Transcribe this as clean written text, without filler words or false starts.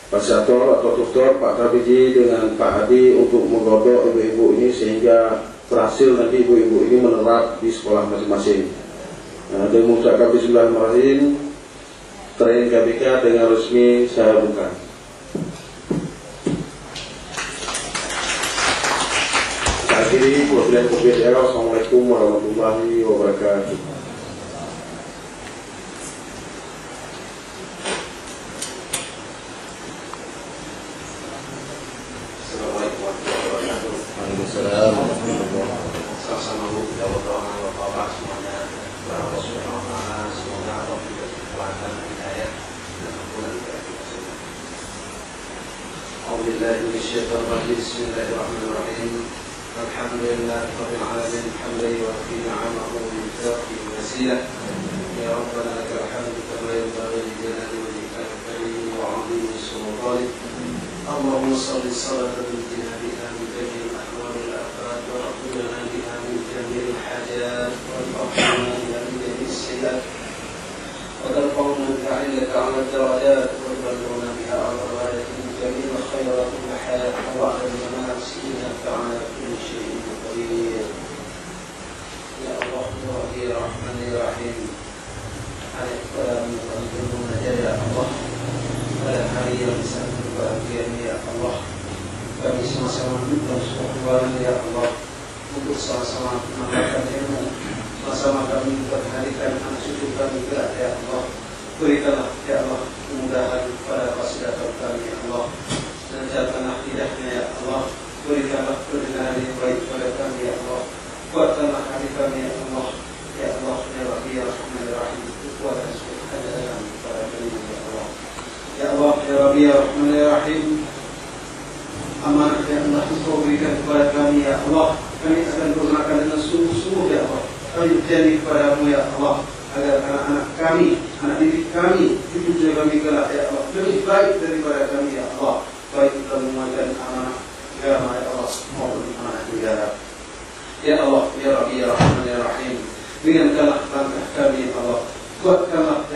fasilitator atau tutor Pak Tabiji dengan Pak Hadi untuk menggodok ibu-ibu ini sehingga berhasil nanti ibu-ibu ini menerap di sekolah masing-masing. Dengan mengucapkan bismillahirrahmanirrahim, training KBK dengan resmi saya buka. Akhiri, wassalamualaikum warahmatullahi wabarakatuh. Assalamualaikum warahmatullahi wabarakatuh. Waalaikumsalam. Sama-sama Bu, ya Allah, Bapak semuanya, para Rasulullah, semoga Allah memberi kekuatan, hidayah, dan ampunan kepada kita semua. A'udzubillahi minasyaitonir rajim. Bismillahirrahmanirrahim. Alhamdulillahi rabbil alamin, hamdan yuwaffi ni'amahu wa yukafi masilah. Ya Rabbana lakal hamdu kama yanbaghi li jalali wajhika al-karim wa 'azimi sultanik. اللهم صل صلاة تنجينا بها من جميع الأحوال والآفات وتقبلنا بها من جميع الحاجات وترفعنا بها من جميع السيئات وترفعنا بها عندك على الدرجات وتبلغنا بها على الغاية من جميع الخيرات والحياة وبعد الممات إنك على كل شيء قدير. يا الله يا رحمن يا رحيم عليك ولا من يا الله pada hari yang sangat berbahagia ya Allah, kami sama-sama minta syukur ya Allah untuk sama-sama menambahkan ilmu, sama-sama kami berharikan anak cucu kami kelak ya Allah. Berikanlah ya Allah kemudahan pada fasilitator kami ya Allah, dan jadikanlah hidayahnya ya Allah. Berikanlah pendengaran yang baik pada kami ya Allah. Kuatkanlah hati kami ya Allah, ya Allah ya Rabbi ya Rahman ya Rahim. Kuatkan hati kami pada kami ya Allah. Ya Allah, Ya Rabbi, Ya Rahman, Ya Rahim. Amanah ya Allah Engkau berikan kepada kami ya Allah. Kami akan gunakan dengan sungguh-sungguh ya Allah. Kami berjanji kepadamu ya Allah, agar anak-anak kami, anak didik kami, cucu kami kelak ya Allah, lebih baik daripada kami ya Allah. Baik dalam menjalankan amanah agama ya Allah maupun amanah negara. Ya Allah, Ya Rabbi, Ya Rahman, Ya Rahim. Ringankanlah langkah kami ya Allah. Kuatkanlah